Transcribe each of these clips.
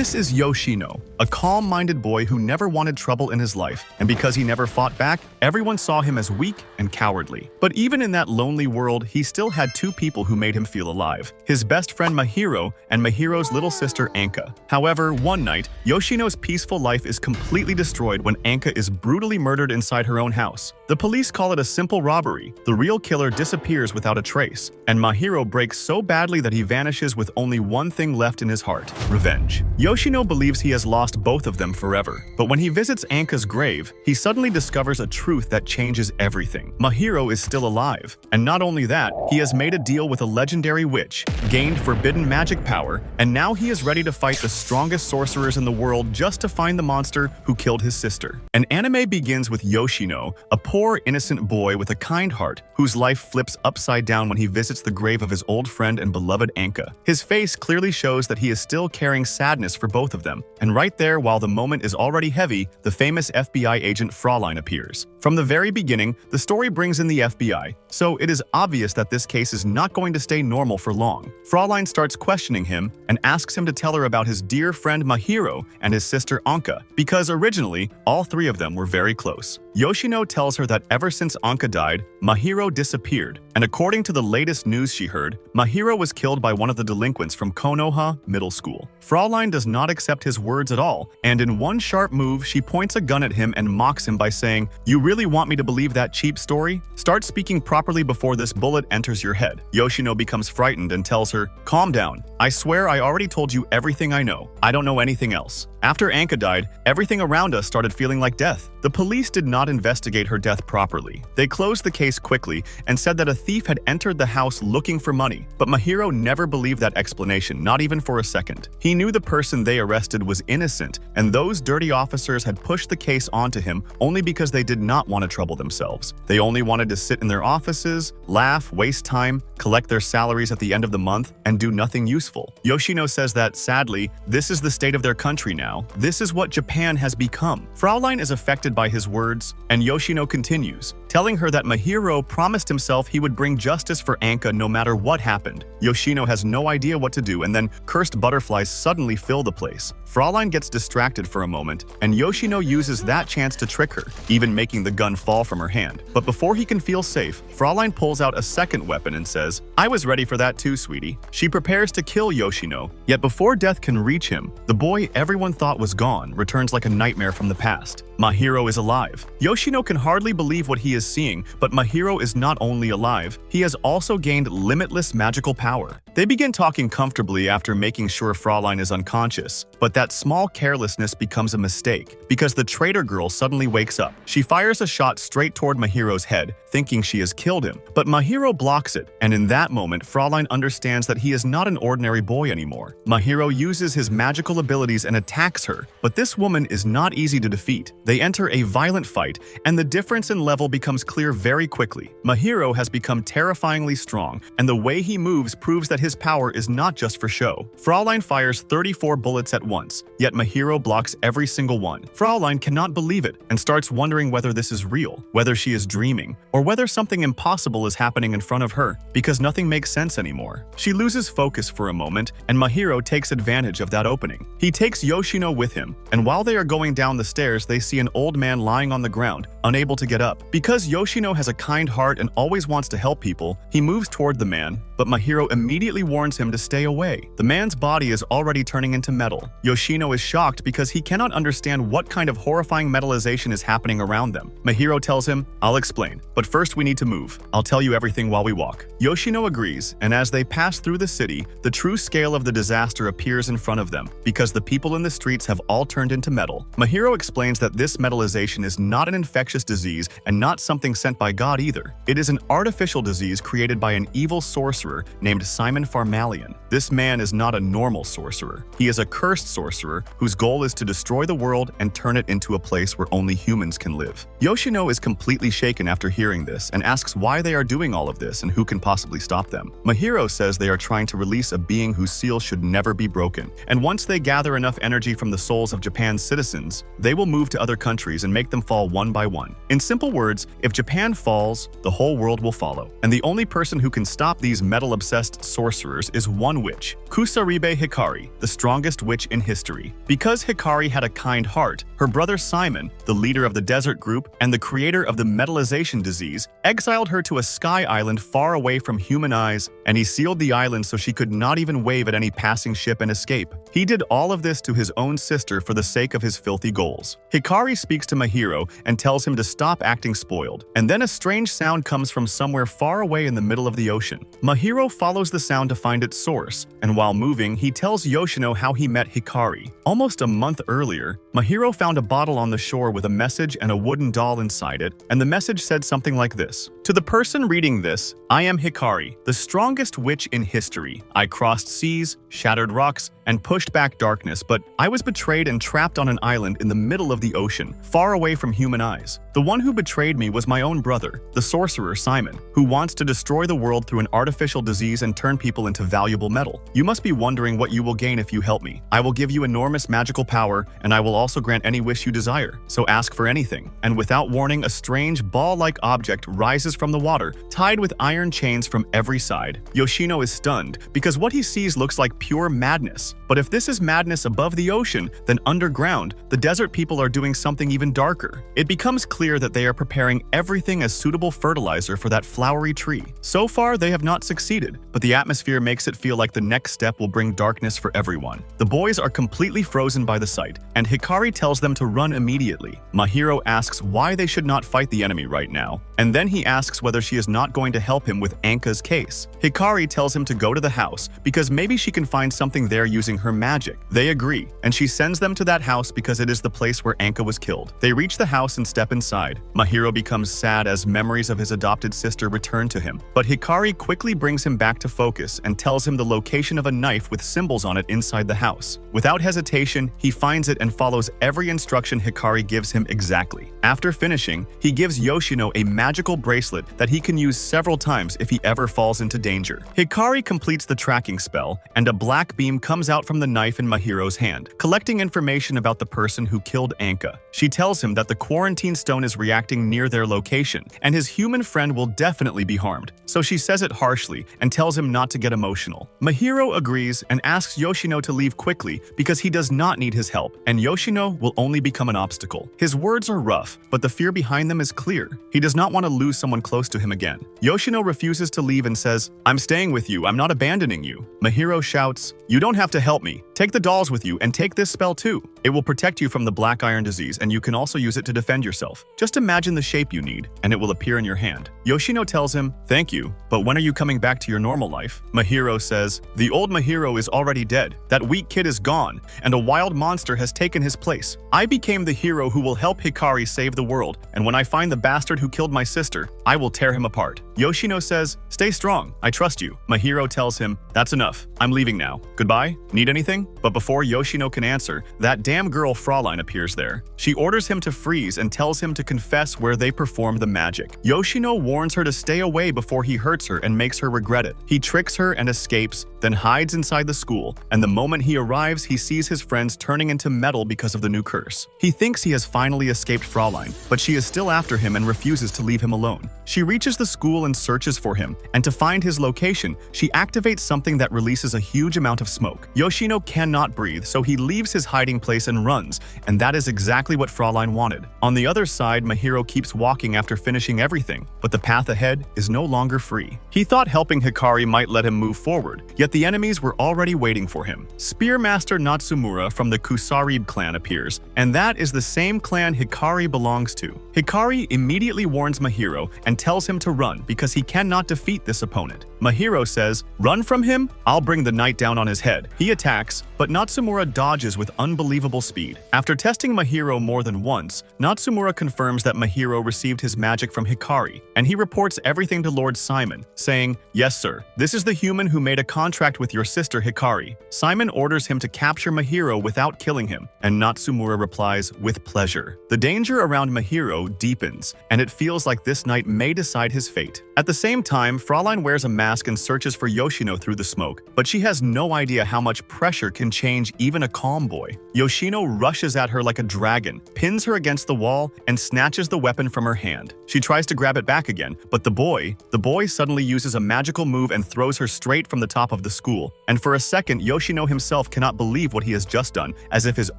This is Yoshino, a calm-minded boy who never wanted trouble in his life, and because he never fought back, everyone saw him as weak and cowardly. But even in that lonely world, he still had two people who made him feel alive: his best friend Mahiro and Mahiro's little sister Anka. However, one night, Yoshino's peaceful life is completely destroyed when Anka is brutally murdered inside her own house. The police call it a simple robbery. The real killer disappears without a trace, and Mahiro breaks so badly that he vanishes with only one thing left in his heart: revenge. Yoshino believes he has lost both of them forever, but when he visits Anka's grave, he suddenly discovers a truth that changes everything. Mahiro is still alive, and not only that, he has made a deal with a legendary witch, gained forbidden magic power, and now he is ready to fight the strongest sorcerers in the world just to find the monster who killed his sister. An anime begins with Yoshino, a poor, innocent boy with a kind heart, whose life flips upside down when he visits the grave of his old friend and beloved Anka. His face clearly shows that he is still carrying sadness for both of them, and right there, while the moment is already heavy, the famous FBI agent Fraulein appears. From the very beginning, the story brings in the FBI, so it is obvious that this case is not going to stay normal for long. Fraulein starts questioning him and asks him to tell her about his dear friend Mahiro and his sister Anka, because originally, all three of them were very close. Yoshino tells her that ever since Anka died, Mahiro disappeared, and according to the latest news she heard, Mahiro was killed by one of the delinquents from Konoha Middle School. Fraulein does not accept his words at all, and in one sharp move, she points a gun at him and mocks him by saying, "You really want me to believe that cheap story? Start speaking properly before this bullet enters your head." Yoshino becomes frightened and tells her, "Calm down. I swear I already told you everything I know. I don't know anything else." After Anka died, everything around us started feeling like death. The police did not investigate her death properly. They closed the case quickly and said that a thief had entered the house looking for money. But Mahiro never believed that explanation, not even for a second. He knew the person they arrested was innocent, and those dirty officers had pushed the case onto him only because they did not want to trouble themselves. They only wanted to sit in their offices, laugh, waste time, collect their salaries at the end of the month, and do nothing useful. Yoshino says that, sadly, this is the state of their country now. This is what Japan has become. Fraulein is affected by his words, and Yoshino continues, telling her that Mahiro promised himself he would bring justice for Anka no matter what happened. Yoshino has no idea what to do, and then cursed butterflies suddenly fill the place. Fraulein gets distracted for a moment, and Yoshino uses that chance to trick her, even making the gun fall from her hand. But before he can feel safe, Fraulein pulls out a second weapon and says, "I was ready for that too, sweetie." She prepares to kill Yoshino, yet before death can reach him, the boy everyone thought was gone returns like a nightmare from the past. Mahiro is alive. Yoshino can hardly believe what he is seeing, but Mahiro is not only alive, he has also gained limitless magical power. They begin talking comfortably after making sure Fraulein is unconscious, but that small carelessness becomes a mistake because the traitor girl suddenly wakes up. She fires a shot straight toward Mahiro's head, thinking she has killed him, but Mahiro blocks it, and in that moment, Fraulein understands that he is not an ordinary boy anymore. Mahiro uses his magical abilities and attacks her, but this woman is not easy to defeat. They enter a violent fight, and the difference in level becomes clear very quickly. Mahiro has become terrifyingly strong, and the way he moves proves that his power is not just for show. Fraulein fires 34 bullets at once, yet Mahiro blocks every single one. Fraulein cannot believe it and starts wondering whether this is real, whether she is dreaming, or whether something impossible is happening in front of her, because nothing makes sense anymore. She loses focus for a moment, and Mahiro takes advantage of that opening. He takes Yoshino with him, and while they are going down the stairs, they see an old man lying on the ground, unable to get up. Because Yoshino has a kind heart and always wants to help people, he moves toward the man, but Mahiro immediately warns him to stay away. The man's body is already turning into metal. Yoshino is shocked because he cannot understand what kind of horrifying metalization is happening around them. Mahiro tells him, "I'll explain, but first we need to move. I'll tell you everything while we walk." Yoshino agrees, and as they pass through the city, the true scale of the disaster appears in front of them, because the people in the streets have all turned into metal. Mahiro explains that this metalization is not an infectious disease and not something sent by God either. It is an artificial disease created by an evil sorcerer named Simon Farmalian. This man is not a normal sorcerer. He is a cursed sorcerer whose goal is to destroy the world and turn it into a place where only humans can live. Yoshino is completely shaken after hearing this and asks why they are doing all of this and who can possibly stop them. Mahiro says they are trying to release a being whose seal should never be broken, and once they gather enough energy from the souls of Japan's citizens, they will move to other countries and make them fall one by one. In simple words, if Japan falls, the whole world will follow, and the only person who can stop these metal-obsessed sorcerers sorcerers is one witch, Kusaribe Hikari, the strongest witch in history. Because Hikari had a kind heart, her brother Simon, the leader of the desert group and the creator of the metalization disease, exiled her to a sky island far away from human eyes, and he sealed the island so she could not even wave at any passing ship and escape. He did all of this to his own sister for the sake of his filthy goals. Hikari speaks to Mahiro and tells him to stop acting spoiled, and then a strange sound comes from somewhere far away in the middle of the ocean. Mahiro follows the sound to find its source, and while moving, he tells Yoshino how he met Hikari. Almost a month earlier, Mahiro found a bottle on the shore with a message and a wooden doll inside it, and the message said something like this: "To the person reading this, I am Hikari, the strongest witch in history. I crossed seas, shattered rocks, and pushed back darkness, but I was betrayed and trapped on an island in the middle of the ocean, far away from human eyes. The one who betrayed me was my own brother, the sorcerer Simon, who wants to destroy the world through an artificial disease and turn people into valuable metal. You must be wondering what you will gain if you help me. I will give you enormous magical power, and I will also grant any wish you desire. So ask for anything." And without warning, a strange ball-like object rises from the water, tied with iron chains from every side. Yoshino is stunned, because what he sees looks like pure madness. But if this is madness above the ocean, then underground, the desert people are doing something even darker. It becomes clear that they are preparing everything as suitable fertilizer for that flowery tree. So far, they have not succeeded, but the atmosphere makes it feel like the next step will bring darkness for everyone. The boys are completely frozen by the sight, and Hikari tells them to run immediately. Mahiro asks why they should not fight the enemy right now, and then he asks whether she is not going to help him with Anka's case. Hikari tells him to go to the house, because maybe she can find something there using her magic. They agree, and she sends them to that house because it is the place where Anka was killed. They reach the house and step inside. Mahiro becomes sad as memories of his adopted sister return to him, but Hikari quickly brings him back to focus and tells him the location of a knife with symbols on it inside the house. Without hesitation, he finds it and follows every instruction Hikari gives him exactly. After finishing, he gives Yoshino a magical bracelet that he can use several times if he ever falls into danger. Hikari completes the tracking spell, and a black beam comes out from the knife in Mahiro's hand, collecting information about the person who killed Anka. She tells him that the quarantine stone is reacting near their location, and his human friend will definitely be harmed, so she says it harshly and tells him not to get emotional. Mahiro agrees and asks Yoshino to leave quickly because he does not need his help, and Yoshino will only become an obstacle. His words are rough, but the fear behind them is clear. He does not want to lose someone close to him again. Yoshino refuses to leave and says, "I'm staying with you, I'm not abandoning you." Mahiro shouts, "You don't have to help me. Take the dolls with you and take this spell too. It will protect you from the black iron disease, and you can also use it to defend yourself. Just imagine the shape you need, and it will appear in your hand." Yoshino tells him, "Thank you, but when are you coming back to your normal life?" Mahiro says, "The old Mahiro is already dead. That weak kid is gone, and a wild monster has taken his place. I became the hero who will help Hikari save the world, and when I find the bastard who killed my sister, I will tear him apart." Yoshino says, "Stay strong, I trust you." Mahiro tells him, "That's enough. I'm leaving now. Goodbye? Need anything?" But before Yoshino can answer, that damn girl Fraulein appears there. She orders him to freeze and tells him to confess where they performed the magic. Yoshino warns her to stay away before he hurts her and makes her regret it. He tricks her and escapes, then hides inside the school, and the moment he arrives, he sees his friends turning into metal because of the new curse. He thinks he has finally escaped Fraulein, but she is still after him and refuses to leave him alone. She reaches the school and searches for him, and to find his location, she activates something that releases a huge amount of smoke. Yoshino cannot breathe, so he leaves his hiding place and runs, and that is exactly what Fraulein wanted. On the other side, Mahiro keeps walking after finishing everything, but the path ahead is no longer free. He thought helping Hikari might let him move forward, yet the enemies were already waiting for him. Spearmaster Natsumura from the Kusarib clan appears, and that is the same clan Hikari belongs to. Hikari immediately warns Mahiro and tells him to run because he cannot defeat this opponent. Mahiro says, "Run from him? I'll bring the knight down on his head." He attacks, but Natsumura dodges with unbelievable speed. After testing Mahiro more than once, Natsumura confirms that Mahiro received his magic from Hikari, and he reports everything to Lord Simon, saying, "Yes, sir. This is the human who made a contract with your sister Hikari." Simon orders him to capture Mahiro without killing him, and Natsumura replies, "With pleasure." The danger around Mahiro deepens, and it feels like this night may decide his fate. At the same time, Fraulein wears a mask and searches for Yoshino through the smoke, but she has no idea how much pressure can change even a calm boy. Yoshino Yoshino rushes at her like a dragon, pins her against the wall, and snatches the weapon from her hand. She tries to grab it back again, but the boy suddenly uses a magical move and throws her straight from the top of the school. And for a second, Yoshino himself cannot believe what he has just done, as if his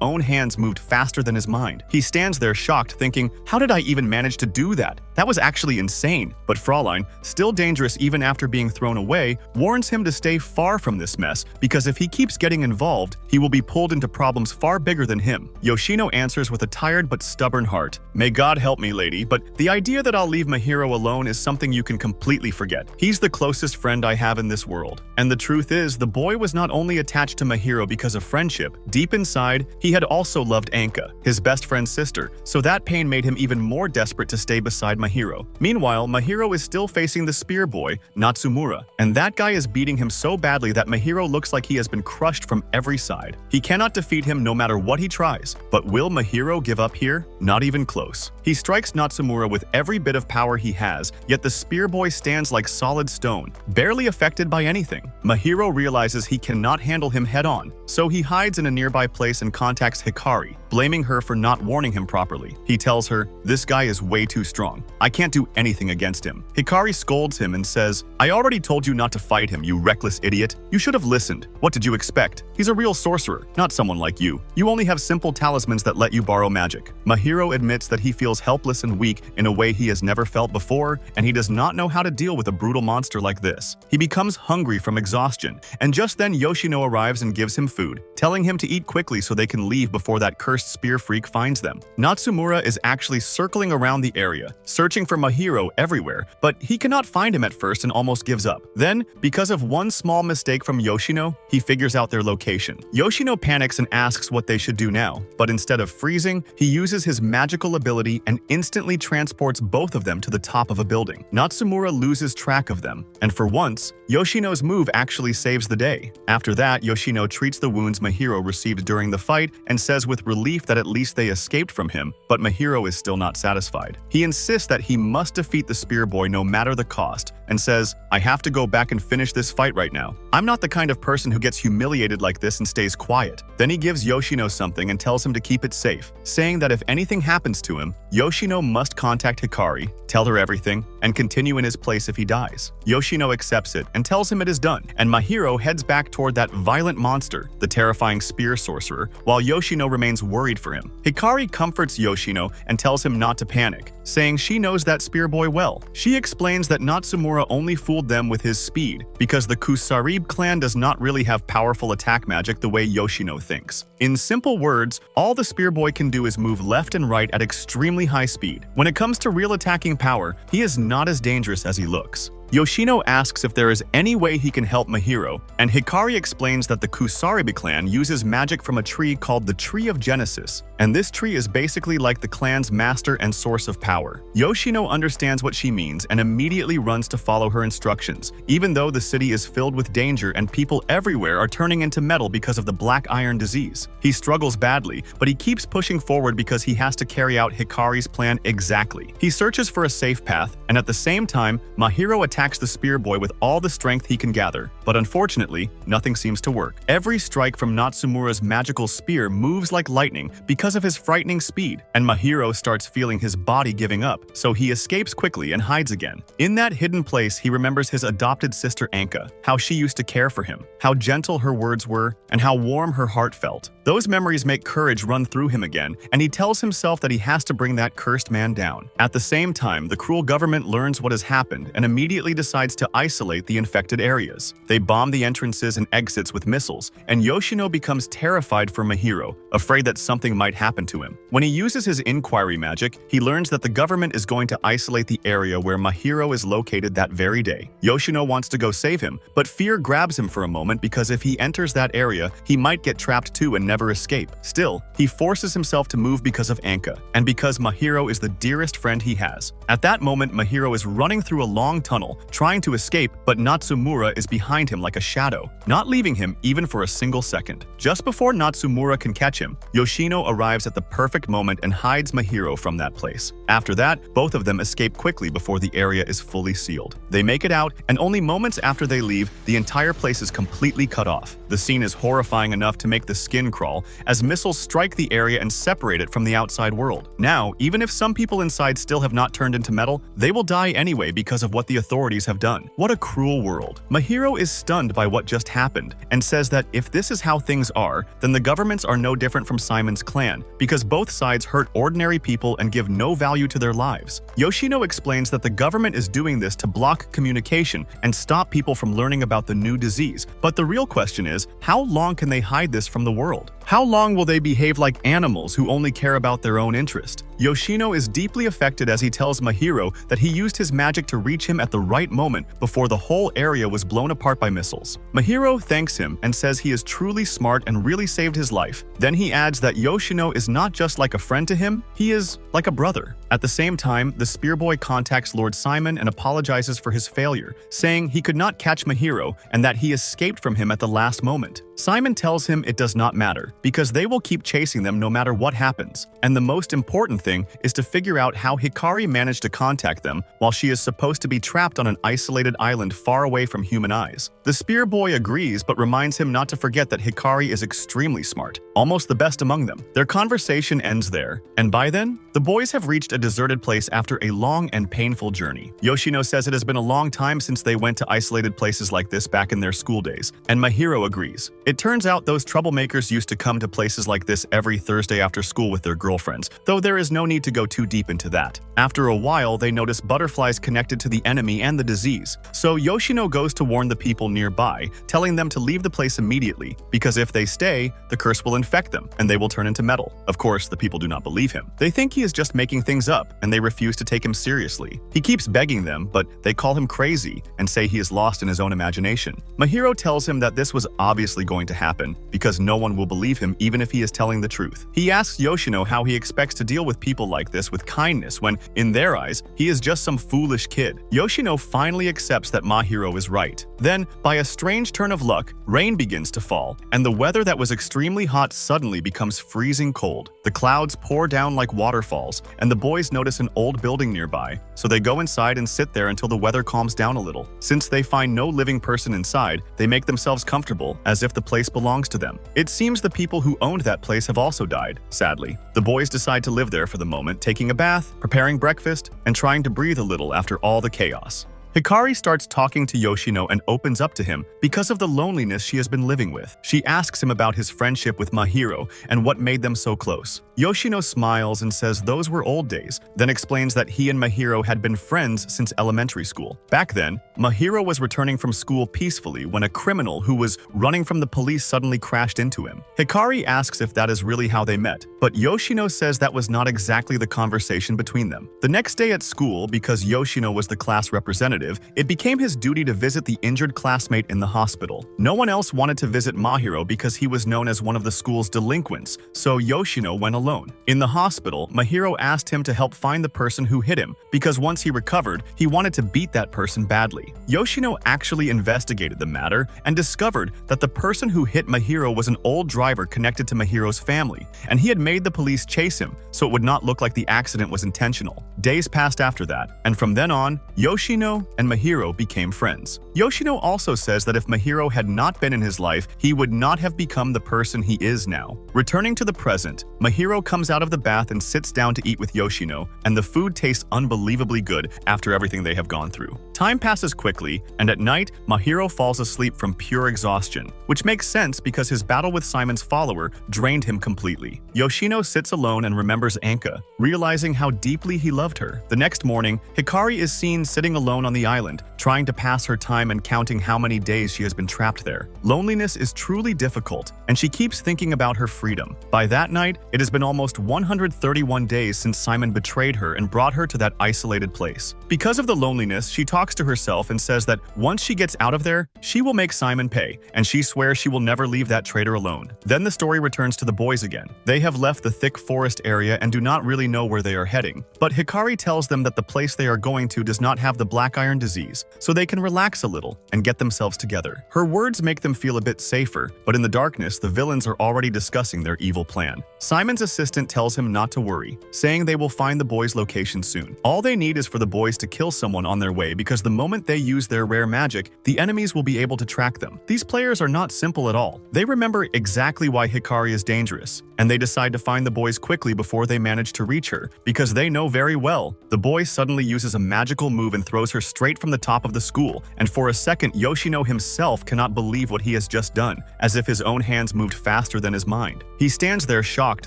own hands moved faster than his mind. He stands there shocked, thinking, how did I even manage to do that? That was actually insane. But Fraulein, still dangerous even after being thrown away, warns him to stay far from this mess, because if he keeps getting involved, he will be pulled into problems far bigger than him. Yoshino answers with a tired but stubborn heart. May God help me, lady, but the idea that I'll leave Mahiro alone is something you can completely forget. He's the closest friend I have in this world. And the truth is, the boy was not only attached to Mahiro because of friendship. Deep inside, he had also loved Anka, his best friend's sister, so that pain made him even more desperate to stay beside Mahiro. Meanwhile, Mahiro is still facing the spear boy, Natsumura, and that guy is beating him so badly that Mahiro looks like he has been crushed from every side. He cannot defeat him no matter what he tries, but will Mahiro give up here? Not even close. He strikes Natsumura with every bit of power he has, yet the spear boy stands like solid stone, barely affected by anything. Mahiro realizes he cannot handle him head-on, so he hides in a nearby place and contacts Hikari, blaming her for not warning him properly. He tells her, "This guy is way too strong. I can't do anything against him." Hikari scolds him and says, "I already told you not to fight him, you reckless idiot. You should have listened. What did you expect? He's a real sorcerer, not someone like you. You only have simple talismans that let you borrow magic." Mahiro admits that he feels helpless and weak in a way he has never felt before, and he does not know how to deal with a brutal monster like this. He becomes hungry from exhaustion, and just then Yoshino arrives and gives him food, telling him to eat quickly so they can leave before that cursed spear freak finds them. Natsumura is actually circling around the area, searching for Mahiro everywhere, but he cannot find him at first and almost gives up. Then, because of one small mistake from Yoshino, he figures out their location. Yoshino panics and asks what they should do now, but instead of freezing, he uses his magical ability and instantly transports both of them to the top of a building. Natsumura loses track of them, and for once, Yoshino's move actually saves the day. After that, Yoshino treats the wounds Mahiro received during the fight and says with relief that at least they escaped from him, but Mahiro is still not satisfied. He insists that he must defeat the spear boy no matter the cost, and says, "I have to go back and finish this fight right now. I'm not the kind of person who gets humiliated like this and stays quiet." Then he gives Yoshino something and tells him to keep it safe, saying that if anything happens to him, Yoshino must contact Hikari, tell her everything, and continue in his place if he dies. Yoshino accepts it and tells him it is done, and Mahiro heads back toward that violent monster, the terrifying spear sorcerer, while Yoshino remains worried for him. Hikari comforts Yoshino and tells him not to panic, saying she knows that spear boy well. She explains that Natsumura only fooled them with his speed, because the Kusarib clan does not really have powerful attack magic the way Yoshino thinks. In simple words, all the spear boy can do is move left and right at extremely high speed. When it comes to real attacking power, he is not as dangerous as he looks. Yoshino asks if there is any way he can help Mahiro, and Hikari explains that the Kusaribi clan uses magic from a tree called the Tree of Genesis, and this tree is basically like the clan's master and source of power. Yoshino understands what she means and immediately runs to follow her instructions, even though the city is filled with danger and people everywhere are turning into metal because of the black iron disease. He struggles badly, but he keeps pushing forward because he has to carry out Hikari's plan exactly. He searches for a safe path, and at the same time, Mahiro attacks the spear boy with all the strength he can gather, but unfortunately, nothing seems to work. Every strike from Natsumura's magical spear moves like lightning because of his frightening speed, and Mahiro starts feeling his body giving up, so he escapes quickly and hides again. In that hidden place, he remembers his adopted sister Anka, how she used to care for him, how gentle her words were, and how warm her heart felt. Those memories make courage run through him again, and he tells himself that he has to bring that cursed man down. At the same time, the cruel government learns what has happened and immediately decides to isolate the infected areas. They bomb the entrances and exits with missiles, and Yoshino becomes terrified for Mahiro, afraid that something might happen to him. When he uses his inquiry magic, he learns that the government is going to isolate the area where Mahiro is located that very day. Yoshino wants to go save him, but fear grabs him for a moment because if he enters that area, he might get trapped too and never escape. Still, he forces himself to move because of Anka, and because Mahiro is the dearest friend he has. At that moment, Mahiro is running through a long tunnel, tunnel, trying to escape, but Natsumura is behind him like a shadow, not leaving him even for a single second. Just before Natsumura can catch him, Yoshino arrives at the perfect moment and hides Mahiro from that place. After that, both of them escape quickly before the area is fully sealed. They make it out, and only moments after they leave, the entire place is completely cut off. The scene is horrifying enough to make the skin crawl, as missiles strike the area and separate it from the outside world. Now, even if some people inside still have not turned into metal, they will die anyway because of what the authorities have done. What a cruel world. Mahiro is stunned by what just happened, and says that if this is how things are, then the governments are no different from Simon's clan, because both sides hurt ordinary people and give no value to their lives. Yoshino explains that the government is doing this to block communication and stop people from learning about the new disease, but the real question is, how long can they hide this from the world? How long will they behave like animals who only care about their own interest? Yoshino is deeply affected as he tells Mahiro that he used his magic to reach him at the right moment before the whole area was blown apart by missiles. Mahiro thanks him and says he is truly smart and really saved his life. Then he adds that Yoshino is not just like a friend to him, he is like a brother. At the same time, the Spear Boy contacts Lord Simon and apologizes for his failure, saying he could not catch Mahiro and that he escaped from him at the last moment. Simon tells him it does not matter, because they will keep chasing them no matter what happens, and the most important thing is to figure out how Hikari managed to contact them while she is supposed to be trapped on an isolated island far away from human eyes. The Spear Boy agrees but reminds him not to forget that Hikari is extremely smart, almost the best among them. Their conversation ends there, and by then, the boys have reached a deserted place after a long and painful journey. Yoshino says it has been a long time since they went to isolated places like this back in their school days, and Mahiro agrees. It turns out those troublemakers used to come to places like this every Thursday after school with their girlfriends, though there is no need to go too deep into that. After a while, they notice butterflies connected to the enemy and the disease, so Yoshino goes to warn the people nearby, telling them to leave the place immediately, because if they stay, the curse will infect them, and they will turn into metal. Of course, the people do not believe him. They think he is just making things up, and they refuse to take him seriously. He keeps begging them, but they call him crazy and say he is lost in his own imagination. Mahiro tells him that this was obviously going to happen, because no one will believe him even if he is telling the truth. He asks Yoshino how he expects to deal with people like this with kindness when, in their eyes, he is just some foolish kid. Yoshino finally accepts that Mahiro is right. Then, by a strange turn of luck, rain begins to fall, and the weather that was extremely hot suddenly becomes freezing cold. The clouds pour down like waterfalls, and the boys notice an old building nearby, so they go inside and sit there until the weather calms down a little. Since they find no living person inside, they make themselves comfortable, as if the place belongs to them. It seems the people who owned that place have also died, sadly. The boys decide to live there for the moment, taking a bath, preparing breakfast, and trying to breathe a little after all the chaos. Hikari starts talking to Yoshino and opens up to him because of the loneliness she has been living with. She asks him about his friendship with Mahiro and what made them so close. Yoshino smiles and says those were old days, then explains that he and Mahiro had been friends since elementary school. Back then, Mahiro was returning from school peacefully when a criminal who was running from the police suddenly crashed into him. Hikari asks if that is really how they met, but Yoshino says that was not exactly the conversation between them. The next day at school, because Yoshino was the class representative, it became his duty to visit the injured classmate in the hospital. No one else wanted to visit Mahiro because he was known as one of the school's delinquents, so Yoshino went alone. In the hospital, Mahiro asked him to help find the person who hit him, because once he recovered, he wanted to beat that person badly. Yoshino actually investigated the matter and discovered that the person who hit Mahiro was an old driver connected to Mahiro's family, and he had made the police chase him so it would not look like the accident was intentional. Days passed after that, and from then on, Yoshino and Mahiro became friends. Yoshino also says that if Mahiro had not been in his life, he would not have become the person he is now. Returning to the present, Mahiro comes out of the bath and sits down to eat with Yoshino, and the food tastes unbelievably good after everything they have gone through. Time passes quickly, and at night, Mahiro falls asleep from pure exhaustion, which makes sense because his battle with Simon's follower drained him completely. Yoshino sits alone and remembers Anka, realizing how deeply he loved her. The next morning, Hikari is seen sitting alone on the island, trying to pass her time and counting how many days she has been trapped there. Loneliness is truly difficult, and she keeps thinking about her freedom. By that night, it has been almost 131 days since Simon betrayed her and brought her to that isolated place. Because of the loneliness, she talks talks to herself and says that once she gets out of there, she will make Simon pay, and she swears she will never leave that traitor alone. Then the story returns to the boys again. They have left the thick forest area and do not really know where they are heading. But Hikari tells them that the place they are going to does not have the black iron disease, so they can relax a little and get themselves together. Her words make them feel a bit safer, but in the darkness, the villains are already discussing their evil plan. Simon's assistant tells him not to worry, saying they will find the boys' location soon. All they need is for the boys to kill someone on their way, because the moment they use their rare magic, the enemies will be able to track them. These players are not simple at all. They remember exactly why Hikari is dangerous, and they decide to find the boys quickly before they manage to reach her, because they know very well. The boy suddenly uses a magical move and throws her straight from the top of the school, and for a second Yoshino himself cannot believe what he has just done, as if his own hands moved faster than his mind. He stands there shocked,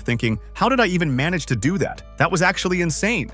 thinking, how did I even manage to do that? That was actually insane.